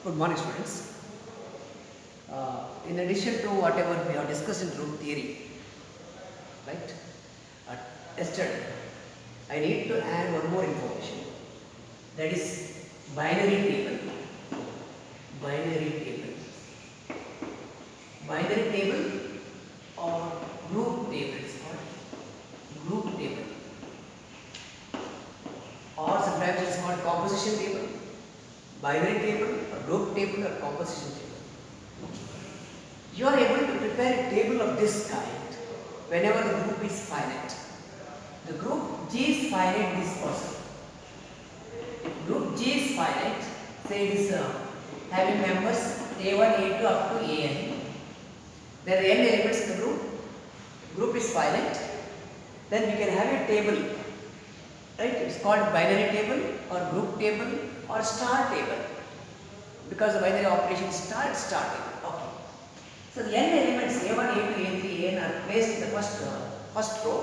Good morning, students. In addition to whatever we have discussed in group theory, right? Yesterday, I need to add one more information. That is binary table. Binary table. Binary table or group table is called group table, or sometimes it is called composition table. Binary table or group table or composition table. You are able to prepare a table of this kind whenever the group is finite. The group G is finite this person. If group G is finite, say it is having members A1, A2 up to AN. There are n elements in the group. Group is finite. Then we can have a table. Right? It's called binary table or group table or star table, because the binary operation star table. Okay. So the n elements A1, A2, A3, An are placed in the first row,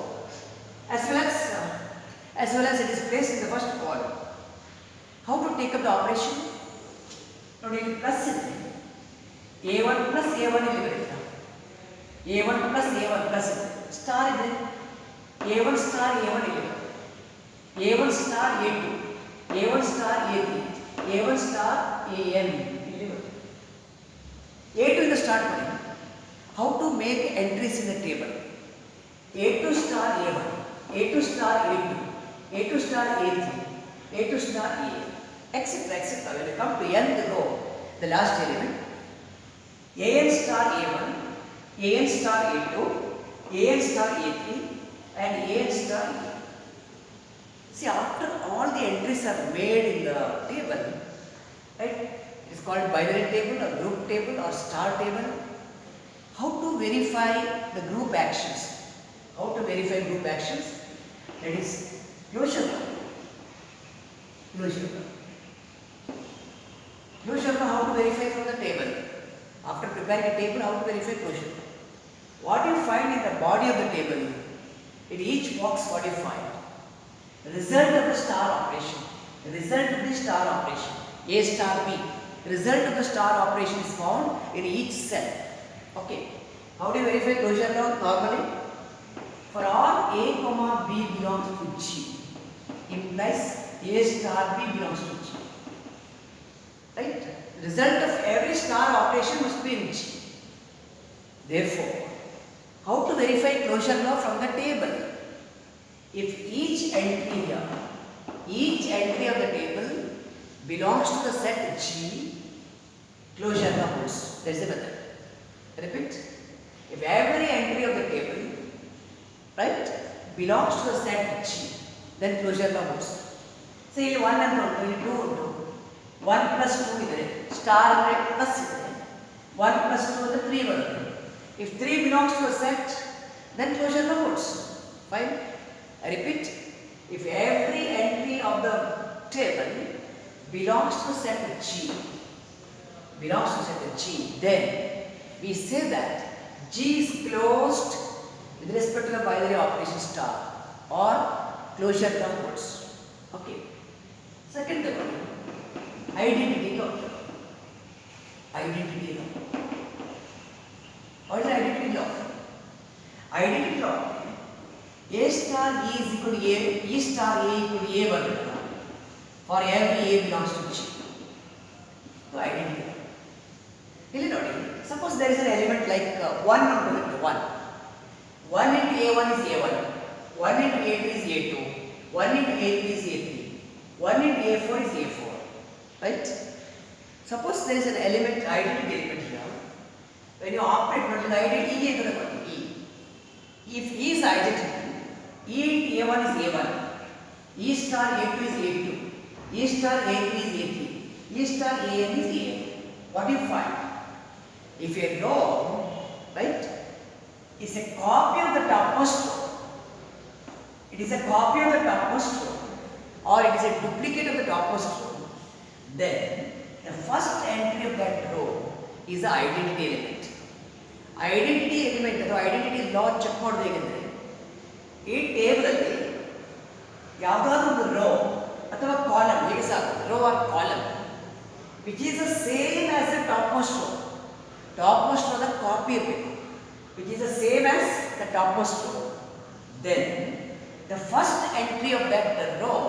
as well as it is placed in the first column. How to take up the operation? Now we will plus it. A1 plus A1 is A1 plus A1 plus star is A1 star A1 is A1 star A2, A1 star A3, A1 star AN. A2 in the start point. How to make entries in the table? A2 star A1, A2 star A2, A2 star A3, A2 star AN, etc. etc. When you come to nth row, the last element, AN star A1, AN star A2, AN star A3, and AN star AN. See, after all the entries are made in the table, right? It is called binary table or group table or star table. How to verify the group actions? How to verify group actions? That is closure law. Closure law. Closure law, how to verify from the table? After preparing a table, how to verify closure law? What you find in the body of the table, in each box what you find? Result of the star operation. Result of the star operation. A star B. Result of the star operation is found in each cell. Okay. How do you verify closure law normally? For all A comma B belongs to G, implies A star B belongs to G. Right? Result of every star operation must be in G. Therefore, how to verify closure law from the table? If each entry of the table belongs to the set G, closure law holds. That is the method. Repeat. If every entry of the table, right, belongs to the set G, then closure law holds. Say 1 and 2, 1 plus 2 is star plus 1 plus 2 is 3. If 3 belongs to a set, then closure law holds. Fine. I repeat, if every entry of the table belongs to set G, then we say that G is closed with respect to the binary operation star or closure law holds. Okay. Second one, identity law. Identity law. What is identity law? Identity law. A star E is equal to A, E star A equal to A1 for every A belongs to G. So identity. Suppose there is an element like 1 into 1. 1 into A1 is A1, 1 into A2 is A2, 1 into A3 is A3, 1 into A4 is A4. Right? Suppose there is an element, identity element here. When you operate identity E into the E. If E is identity, E into A1 is A1, E star A2 is A2, E star A3 is A3, E star AN is AN. What do you find? If a row, right, is a copy of the topmost row, it is a copy of the topmost row, or it is a duplicate of the topmost row, then the first entry of that row is the identity element. Identity element, or identity law check ಮಾಡಬೇಕೆಂದರೆ ಈ table ಅಲ್ಲಿ ಯಾವುದಾದರೂ ಒಂದು rho ಅಥವಾ column ಹೇಗೆ ಸಾಕು row or column which is the same as the topmost row. Topmost row the copy ಇರಬೇಕು, which is the same as the topmost row. Then the first entry of that row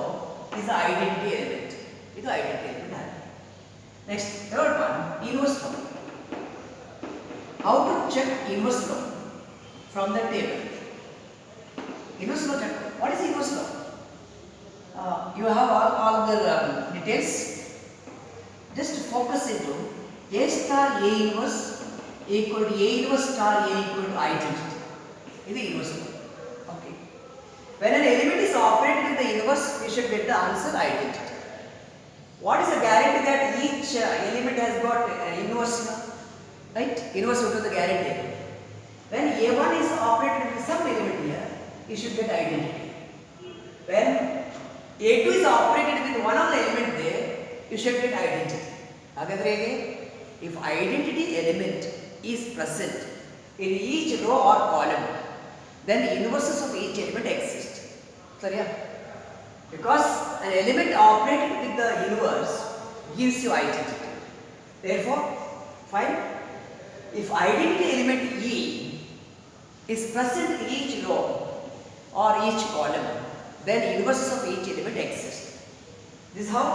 is the identity element. ಇದು identity element. Next, third one, inverse row. How to check inverse row from the table? Inverse row check. What is inverse row? You have all the details. Just focus into A star A inverse equal to A inverse star A equal to identity. This is inverse row. Okay. When an element is operated in the inverse, we should get the answer identity. What is the guarantee that each element has got inverse? Right? Inverse root of the guarantee. When A1 is operated with some element here, you should get identity. When A2 is operated with one of the element there, you should get identity. Hagadre, if identity element is present in each row or column, then the inverses of each element exist. Sorry, because an element operated with the inverse gives you identity. Therefore, fine. If identity element E is present in each row or each column, then inverses of each element exist. This is how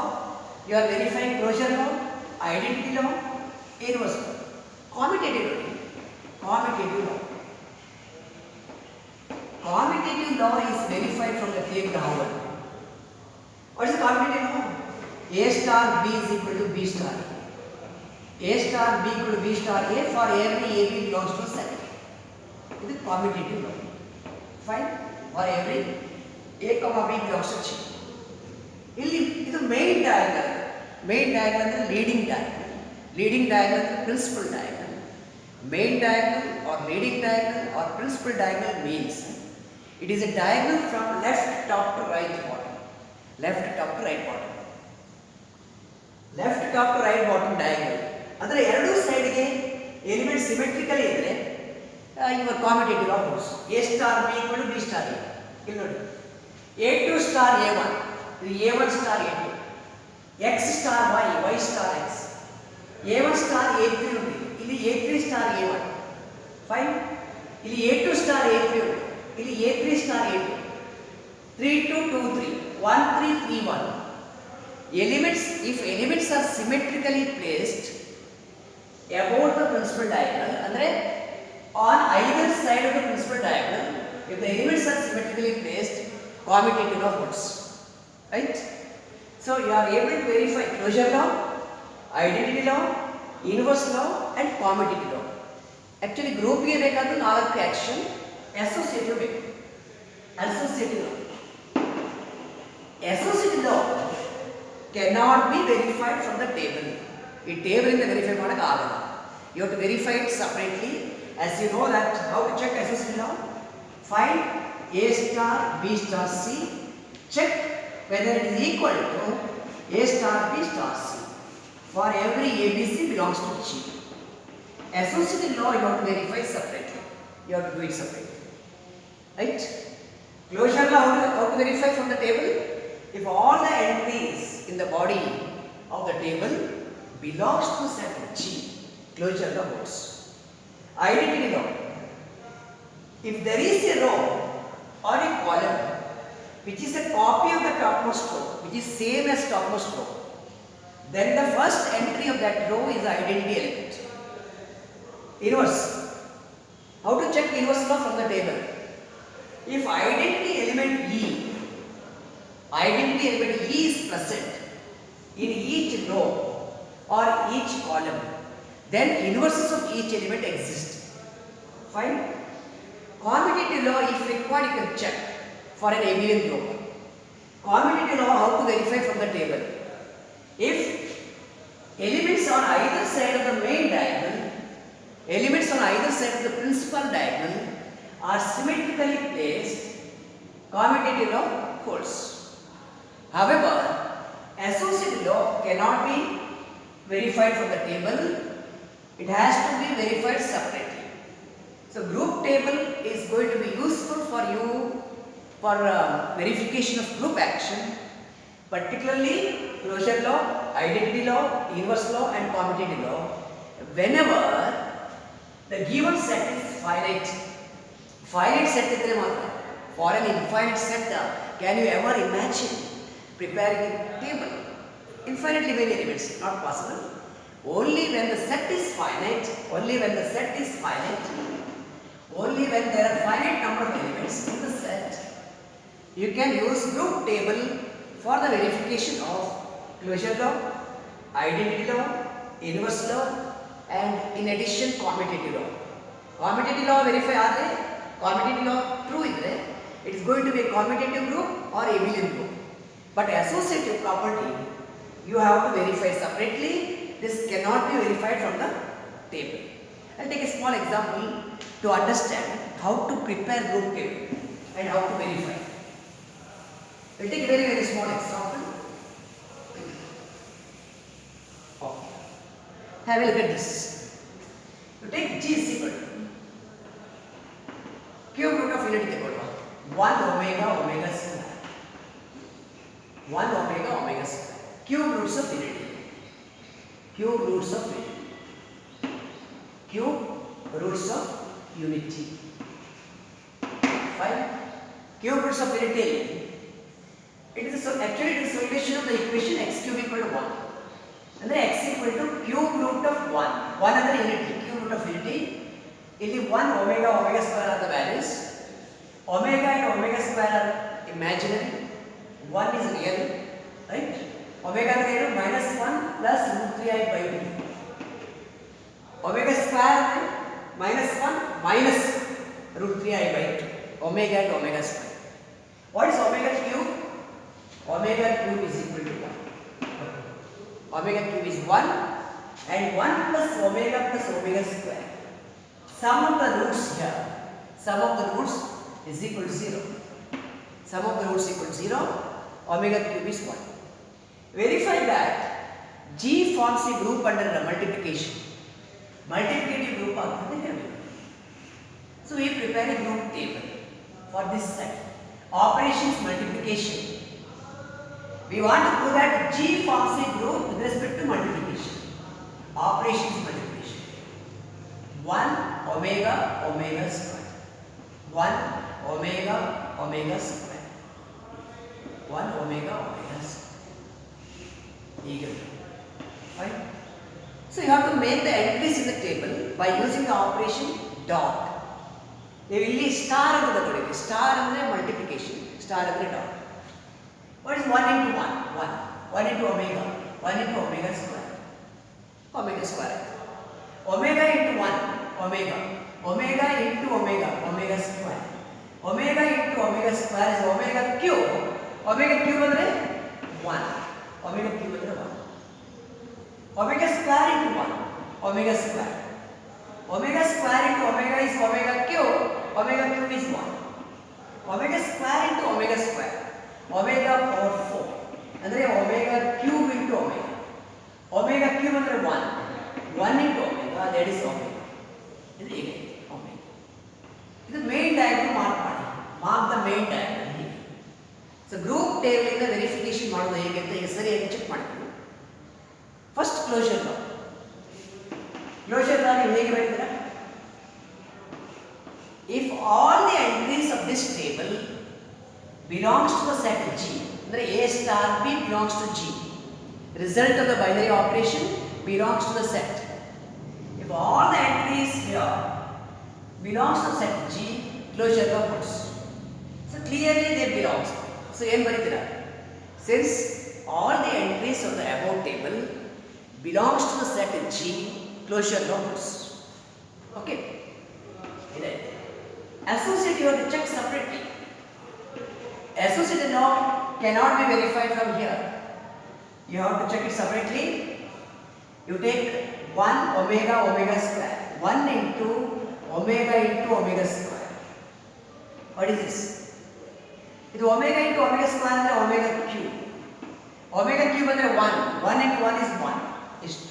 you are verifying closure law, identity law, inverse law. Commutative law. Commutative law. Commutative law is verified from the table however. What is the commutative law? A star B is equal to B star A. A star B equal to B star A for every AB belongs to a set. This is commutative law. Fine. For every A comma B belongs to C. This is main diagonal. Main diagonal is leading diagonal. Leading diagonal is principal diagonal. Main diagonal or leading diagonal or principal diagonal means it is a diagonal from left top to right bottom. Left top to right bottom. Left top to right bottom diagonal. ಅಂದರೆ ಎರಡು ಸೈಡ್ಗೆ element ಸಿಮೆಟ್ರಿಕಲಿ ಇದ್ದರೆ your commutative law holds. A star B equal to B star A. ಇಲ್ಲಿ ನೋಡಿ A2 star A1 ಇದು A1 star A2 X star Y Y star X A1 star A3 ఉంది ಇಲ್ಲಿ A3 star A1 fine ಇಲ್ಲಿ A2 star A3 ఉంది ಇಲ್ಲಿ A3 star A2 3 2 2 3 1 3 3 1 elements if elements are symmetrically placed about the principal diagonal andre on either side of the principal diagonal if the elements are symmetrically placed commutative law holds, right? So you are able to verify closure law, identity law, inverse law and commutative law. Actually group ಗೆ ಬೇಕಾದ 4 action associative ಬೇಕು. Associative law. Associative law cannot be verified from the table. ಈ table ಇಂದ verify ಮಾಡಕ್ಕೆ ಆಗಲ್ಲ. You have to verify it separately. As you know that how to check associative law? Find A star B star C. Check whether it is equal to A star B star C. For every ABC belongs to G. Associative law you have to verify separately. You have to do it separately. Right? Closure law how to verify from the table? If all the entries in the body of the table belongs to set G, closure law holds. Identity law. If there is a row or a column which is a copy of the topmost row, which is same as topmost row, then the first entry of that row is the identity element. Inverse. How to check inverse law from the table? If identity element E is present in each row or each column, then inverses of each element exist. Fine. Commutative law, if required, you can check for an abelian group. Commutative law, how to verify from the table? If elements on either side of the main diagonal, elements on either side of the principal diagonal are symmetrically placed, commutative law holds. However, associative law cannot be verified from the table. It has to be verified separately. So group table is going to be useful for you for verification of group action, particularly closure law, identity law, inverse law and commutative law, whenever the given set is finite set idre matra. For an infinite set, can you ever imagine preparing a table? Infinitely many elements, not possible. Only when the set is finite, only when there are finite number of elements in the set, you can use group table for the verification of closure law, identity law, inverse law and in addition commutative law. Commutative law verify ಆದರೆ commutative law true ಇದ್ರೆ it is going to be a commutative group or abelian group. But associative property you have to verify separately. This cannot be verified from the table. I'll take a small example to understand how to prepare group table and how to verify. We'll take a very small example. Okay. Have a look at this. You take G is equal to cube root of unity equal to 1 omega square. 1 omega square. Cube roots of unity. Cube roots of unity. Fine. Cube roots of unity. It is actually the solution of the equation x cube equal to 1. And then x equal to cube root of 1. 1 under unity. Cube root of unity. ಇಲ್ಲಿ 1 omega square are the values. Omega and omega square are imaginary. 1 is real. Right? Omega is minus 1 plus root 3i by 2. Omega square minus 1 minus root 3i by 2. Omega and omega square. What is omega cube? Omega cube is equal to 1. Omega cube is 1 and 1 plus omega square. Sum of the roots here. Sum of the roots is equal to 0. Sum of the roots equal to 0. Omega cube is 1. Verify that G forms a group under the multiplication. Multiplicative group agtade here. So we prepare a group table for this set. Operations multiplication. We want to prove that G forms a group with respect to multiplication. Operations multiplication. 1 omega square. 1 omega square. 1 omega square. Equal. Fine. So you have to make the entries in the table by using the operation dot. They will leave star into the table. Star andre multiplication. Star andre dot. What is 1 into 1? 1. 1 into omega. 1 into omega square. Omega square. Omega into 1. Omega. Omega into omega square. Omega into omega square is omega cube. Omega cube andre 1. Omega cube andre 1. Omega square into 1. Omega square. Omega square into omega is omega cube. Omega cube is 1. Omega square into omega square. Omega power 4. Andre omega cube into omega. Omega cube andre 1. 1 into omega, that is omega. This is omega. This is main diagram mark ಮಾಡಿ. Mark the main diagram here. So group table ಇಂದ verification ಮಾಡೋದು ಹೇಗೆ ಅಂತ ಸರಿಯಾಗಿ check ಮಾಡ್ತೀವಿ. First closure law. Closure law ನೀವು ಹೇಗೆ ಬರೀತೀರಾ? If all the entries of this table belongs to the set G, ಅಂದರೆ A star B belongs to G. Result of the binary operation belongs to the set. If all the entries here belongs to set G, closure law holds. So clearly they belong. So ಏನು ಬರೀತೀರಾ? Since all the entries of the above table belongs to the set G, closure law holds. Okay. Associative you have to check separately. Associative law cannot be verified from here. You have to check it separately. You take 1 omega square. 1 into omega square. What is this? It is omega into omega square and omega cube. Omega cube ಅಂದರೆ 1. 1 into 1 is 1. ಇಷ್ಟು.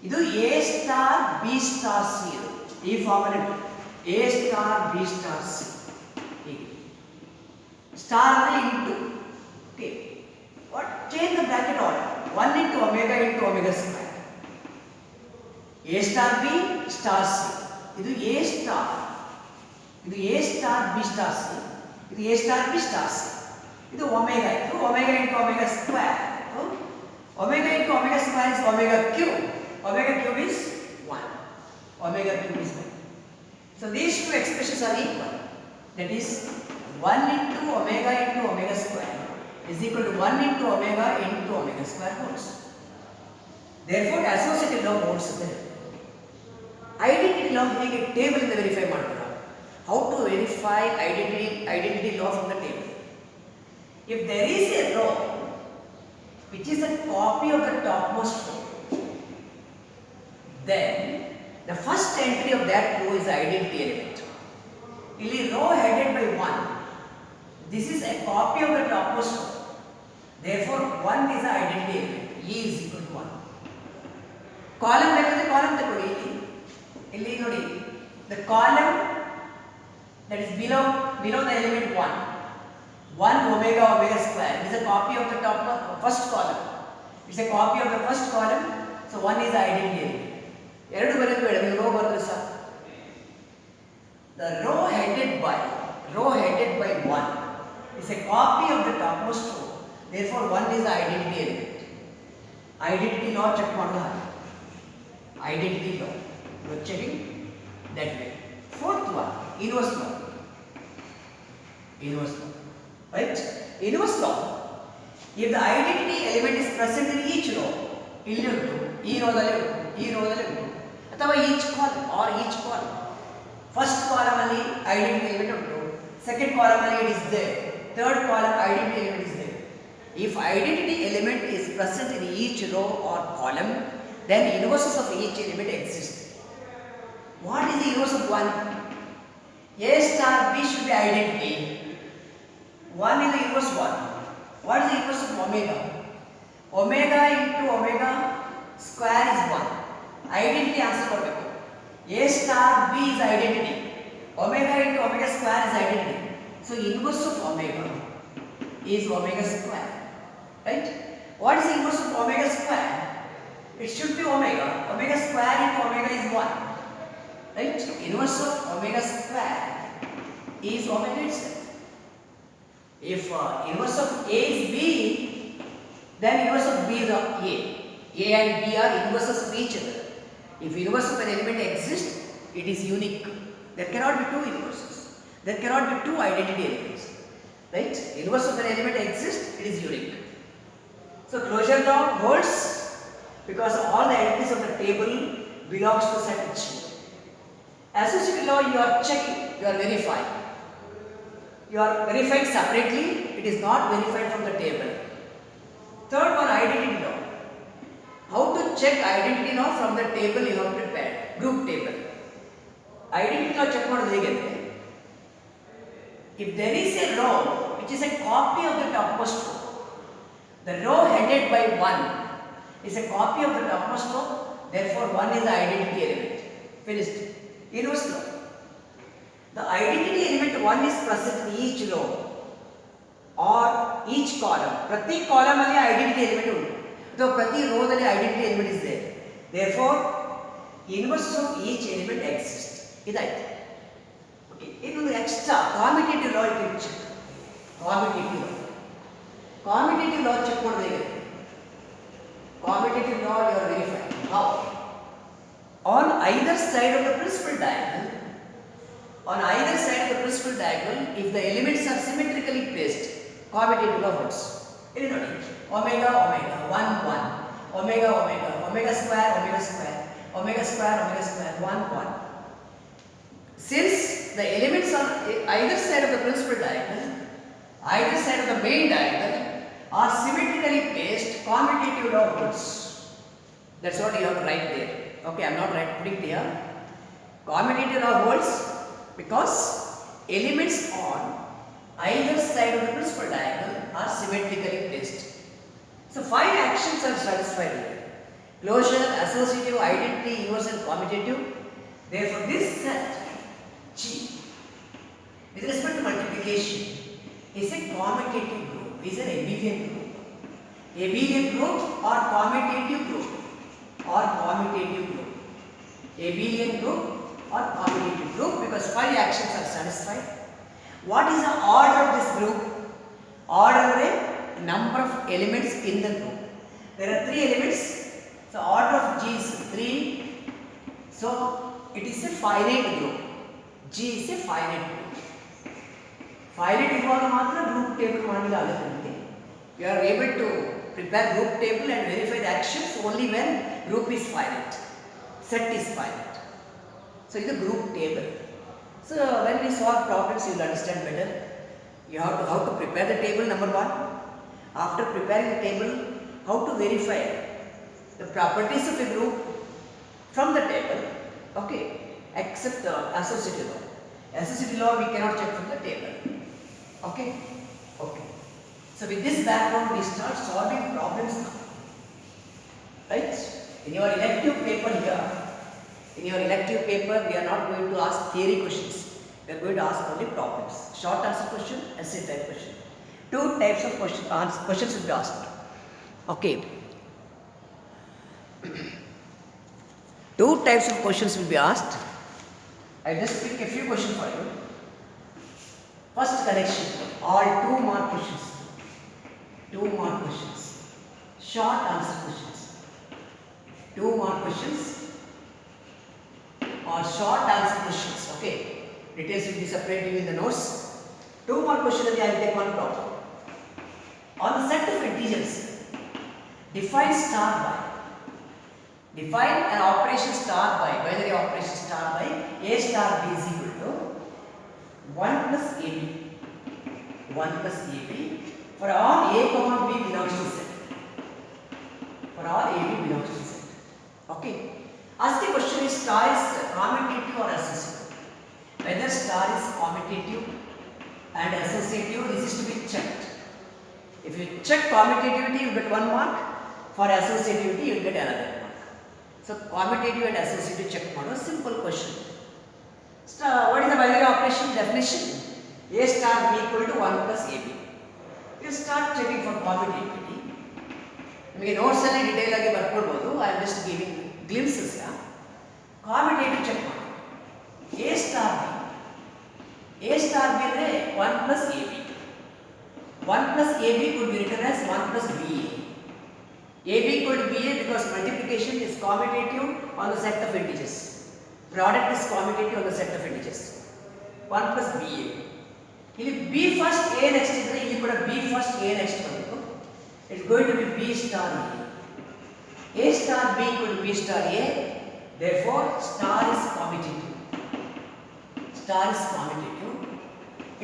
ಇದು A star B star C ಇದು. ಈ formula A star B star C. ಹೀಗೆ. Star ಅಂದರೆ into. Okay. What? Change the bracket order. 1 into omega square. A star B star C. ಇದು A star. ಇದು A star B star C. ಇದು A star B star C. ಇದು omega. ಇದು omega into omega square. Omega into omega square is omega cube. Omega cube is 1. Omega cube is 1. So these two expressions are equal. That is 1 into omega square is equal to 1 into omega square holds. Therefore, associative law holds there. Identity law ಹೇಗೆ table ಇಂದ verify ಮಾಡ್ತೀರಾ? How to verify identity law from the table? If there is a row which is a copy of the topmost row, then the first entry of that row is the identity element. ಇಲ್ಲಿ row headed by 1. This is a copy of the topmost row. Therefore, 1 is the identity element. E is equal to 1. Column ಬೇಕಾದ್ರೆ column ತಗೊಳ್ಳಿ ಇಲ್ಲಿ ನೋಡಿ. The column that is below the element 1. 1 omega square is a copy of the first column. It's a copy of the first column. So 1 is the identity element. ಎರಡು ಬರೆಯೋದು ಬೇಡ, ನೀವು rho ಬರೆದ್ರೆ ಸಾಕು. The row headed by 1 is a copy of the topmost row. Therefore, 1 is the identity element. Identity law check ಮಾಡೋಣ. Identity law. You are checking that way. Fourth one, inverse law. Right? Inverse law. If the identity element is present in each row, ಇಲ್ಲಿ ಉಂಟು, ಈ ರೋದಲ್ಲಿ ಉಂಟು, ಅಥವಾ each column. First column ಅಲ್ಲಿ identity element ಉಂಟು, second column ಅಲ್ಲಿ it is there, third column identity element is there. If identity element is present in each row or column, then inverses of each element exist. What is the inverse of 1? A star B should be identity. 1 is the inverse 1. What is the inverse of omega? Omega into omega square is 1. Identity answer ಕೊಡಬೇಕು. A star B is identity. Omega into omega square is identity. So inverse of omega is omega square. Right? What is the inverse of omega square? It should be omega. Omega square into omega is 1. Right? Inverse of omega square is omega itself. If inverse of A is B, then inverse of B is A. A and B are inverses of each other. If inverse of an element exists, it is unique. There cannot be two inverses. There cannot be two identity elements. Right? Inverse of an element exists, it is unique. So closure law holds because all the entities of the table belongs to set H. Associative law, you are checking, you are verifying. You are verifying separately, it is not verified from the table. Third one, identity law. How to check identity law from the table you have prepared, group table. Identity law check ಮಾಡೋದು ಹೇಗೆ ಅಂದ್ರೆ, if there is a row which is a copy of the topmost row, the row headed by 1 is a copy of the topmost row, therefore 1 is the identity element. Finished. Inverse law. The identity element 1 is present in each row or each column. ಪ್ರತಿ column ಅಲ್ಲಿ identity element ಉಂಟು ಅಥವಾ ಪ್ರತಿ ರೋದಲ್ಲಿ identity element ಇದೆ. Therefore, inverses of each element exist. ಇದಾಯ್ತು. Okay, ಇನ್ನೊಂದು extra commutative ಲಾ ಇಟ್ಟು check. Commutative ಲಾ check ಮಾಡೋದು ಹೇಗೆ? Commutative law you are verifying. How? On either side of the principal diagonal, if the elements are symmetrically placed, commutative law holds. Here you know, omega, 1, 1, omega square, 1, 1. Since the elements on either side of the principal diagonal, either side of the main diagonal are symmetrically placed, commutative law holds. That's what you have to write there. Okay, I am not putting there. Commutative law holds because elements on either side of the principal diagonal are symmetrically placed. So 5 actions are satisfied here. Closure, associative, identity, inverse and commutative. Therefore, this set G with respect to multiplication is a commutative group, is an abelian group. abelian group or commutative group, or commutative group, abelian group or commutative group, because 5 actions are satisfied. What is the order of this group? Order is number of elements in the group. There are 3 elements, so order of G is 3, so it is a finite group. G is a finite group. Finite ಇರುವಾಗ ಮಾತ್ರ group table ಮಾಡಲಾಗುತ್ತದೆ. You are able to prepare group table and verify the actions only when group is finite, set is finite. So it is a group table. So when we solve problems, you will understand better. You have to how to prepare the table, number 1. After preparing the table, how to verify the properties of a group from the table, okay, except the associative law. Associative law we cannot check from the table, okay. So with this background, we start solving problems now, right? In your elective paper here, we are not going to ask theory questions. We are going to ask only problems, short answer question, essay type question. 2 types of questions will be asked, okay. 2 types of questions will be asked. I just pick a few questions for you. First collection, all 2 mark questions. 2 mark questions. Short answer questions. 2 mark questions or short answer questions. Okay. Details will be separated in the notes. 2 mark questions, I will take one problem. On the set of integers, define star by. Define an operation star by, binary operation star by a star b is equal to 1 plus ab. 1 plus ab for all a comma b belongs to set. For all a b belongs to set. Okay. Ask the question is star is commutative or associative. Whether star is commutative and associative, this is to be checked. If you check commutativity, you get 1 mark. For associativity, you get another mark. So commutative and associative check model, simple question. Star, what is the binary operation definition? A star b equal to 1 plus ab. You start checking for commutativity. ನಿಮಗೆ notes ಅಲ್ಲಿ detail ಆಗಿ ಬರ್ಕೊಳ್ಬಹುದು. I am just giving glimpses. Commutative check ಮಾಡಿ. A star b ಅಂದ್ರೆ 1 plus ab. 1 plus ab could be written as 1 plus ba. ab equal to ba because multiplication is commutative on the set of integers. Product is commutative on the set of integers. 1 plus ba. ಇಲ್ಲಿ b first a next ಇದ್ರೆ ಇಲ್ಲಿ ಕೂಡ b first a next ಬರಬೇಕು. It is going to be b star a. A star b equal to b star a. Therefore, star is commutative. Star is commutative.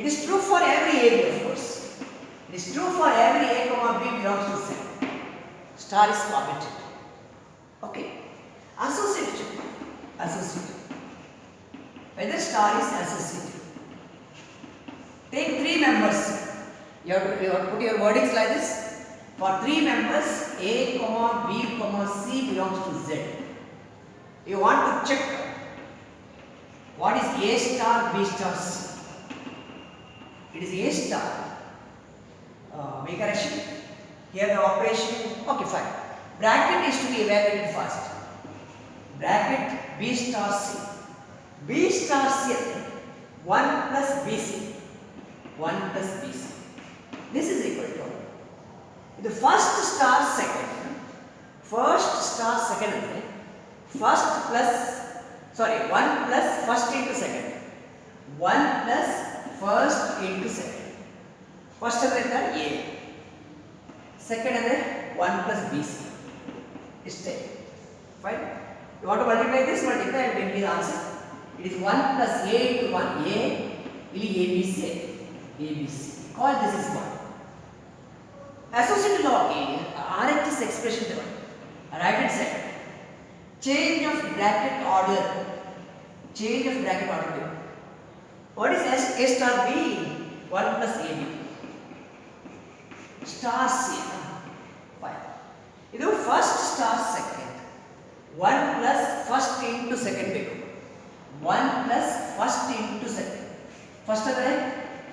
It is true for every a b, of course. It is true for every a comma b belongs to set. Star is commutative. Okay. Associative. Whether star is associative. Take 3 members. You have to put your wordings like this. For 3 members, a comma b comma c belongs to z. You want to check what is a star b star c. It is a star. Make correction. Here the operation, okay, fine. Bracket is to be evaluated first. Bracket b star c. B star c 1 plus bc. 1 plus bc. This is equal to the first star second. First star second andre first plus 1 plus first into second. 1 plus first into second. First andre a. Second andre 1 plus bc. Stay. Fine. You want to multiply this, multiply and get the answer. It is 1 plus a into 1 a. Ili abc. abc. Call this is 1. Associative law is RHS expression given. Right hand side. Change of bracket order. Change of bracket order. What is A star B? 1 plus AB. Star C. Fine. This is first star second. 1 plus first into second. 1 plus first into second. First is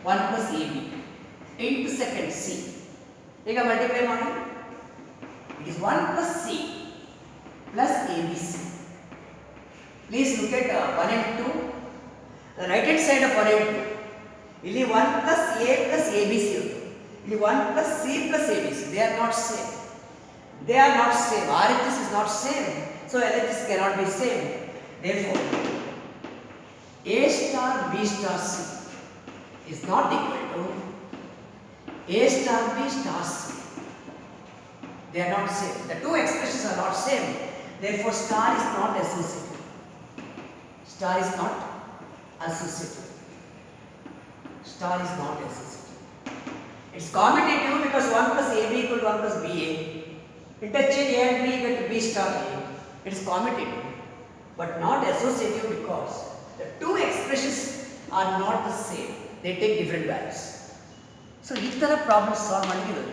1 plus AB. Into second C. ಈಗ multiply ಮಾಡಿ It is 1 plus C plus ABC. Please look at 1 and 2. The right hand side of 1 and 2. ಇಲ್ಲಿ 1 plus A plus ABC. ಇಲ್ಲಿ 1 plus C plus ABC. They are not same. They are not same. RHS is not same. So LHS cannot be same. Therefore, A star B star C is not equal to A star B star C. They are not same. The two expressions are not same. Therefore, star is not associative. Star is not associative. Star is not associative. It's commutative because 1 plus AB equal to 1 plus BA. Interchange A and B equal to B star A. It is commutative, but not associative because the two expressions are not the same. They take different values. So, each type of problem solve ಮಾಡಿದ್ದೀವಿ.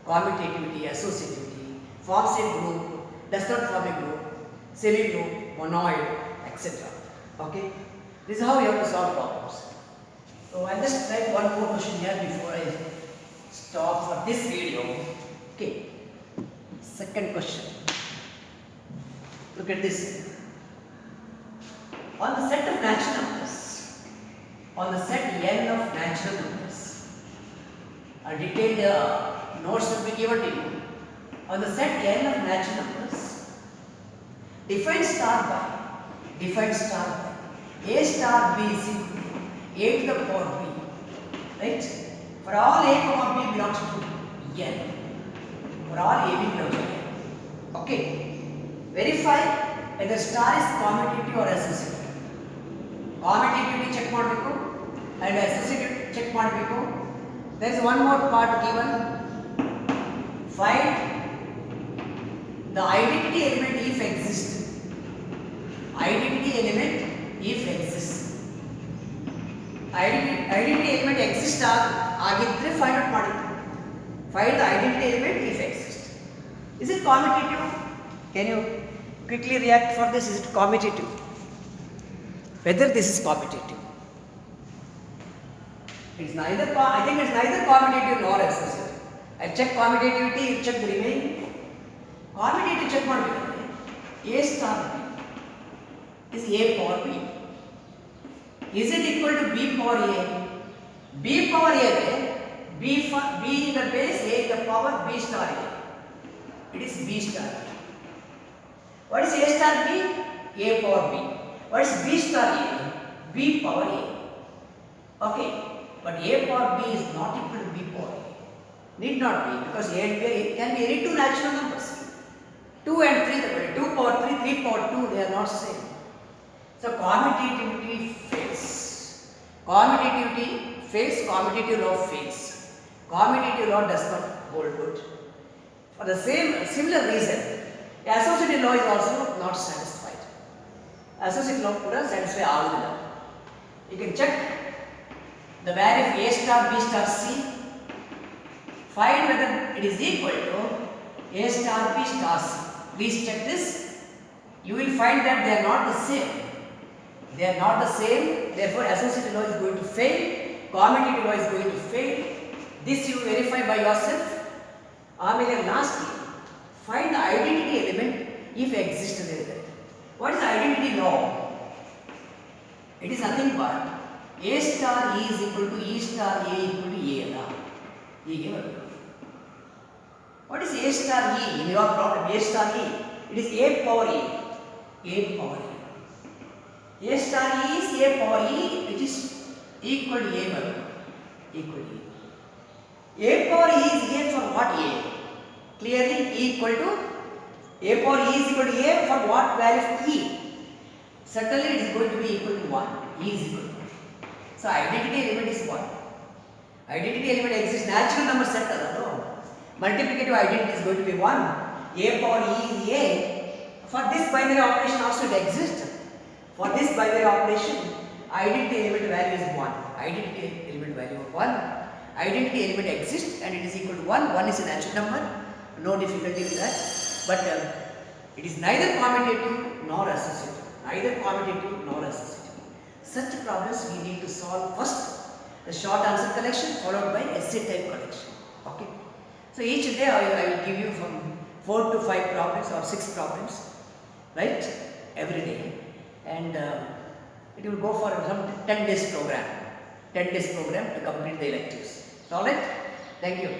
Commutativity, associativity, forms a group, does not form a group, semi-group, monoid, etc. Okay, this is how you have to solve problems. So I'll just write one more question here before I stop for this video. Okay, second question. Look at this. On the set of natural numbers, on the set n of natural numbers, a detailed notes will be given to you. On the set n of natural numbers, define star by A star B is equal to A to the power B, right? For all A comma B belongs to n, for all A B belongs to n. Okay, verify whether star is commutative or associative. Commutativity check ಮಾಡಬೇಕು and associative check ಮಾಡಬೇಕು. There is one more part given. Find the identity element if exists. Identity element if exists. Identity element exists ಆಗಿದ್ರೆ find out ಮಾಡಿ. Find the identity element if exists. Is it commutative? Can you quickly react for this? Is it commutative? Whether this is commutative? It is neither. I think it is neither commutative nor associative. I check commutativity. You check the remaining. Commutative check ಮಾಡಬೇಕಂದ್ರೆ A star B is A power B. Is it equal to B power A? B power A is B in the base, A in the power, B star A. It is B star A. What is A star B? A power B. What is B star A? B power A. Okay, but A power B is not equal to B power A. Need not be, because A and B can be any two natural numbers. 2 and 3, 2 power 3, 3 power 2, they are not same. So commutativity fails. Commutativity fails, commutative law fails. Commutative law does not hold good. For the similar reason, the associative law is also not satisfied. Associative law could satisfy all the law. You can check the value of A star B star C. Find whether it is equal to A star B star C. Please check this. You will find that they are not the same. They are not the same. Therefore, associative law is going to fail. Commutative law is going to fail. This you verify by yourself. Lastly, find the identity element if exists. What is the identity law? It is nothing but A star E is equal to E star A equal to A. What is A star E in your problem? A star E. It is A power E. A power E. A star E is A power E, which is equal to A by equal to E. A power E is A for what A? Clearly equal to A power E is equal to A for what value of E? Certainly it is going to be equal to 1. E is equal to 1. So identity element is what? Identity element exists. Natural number set alone. Multiplicative identity is going to be 1. A power E is A. For this binary operation also it exists. For this binary operation, identity element value is 1. Identity element value of 1. Identity element exists and it is equal to 1. 1 is a natural number. No difficulty with that. But it is neither commutative nor associative. Neither commutative nor associative. Such problems we need to solve first the short answer collection followed by essay type collection. Okay. So each day I will give you from 4 to 5 problems or 6 problems, right, every day, and it will go for some 10 days program to complete the electives. Alright, thank you.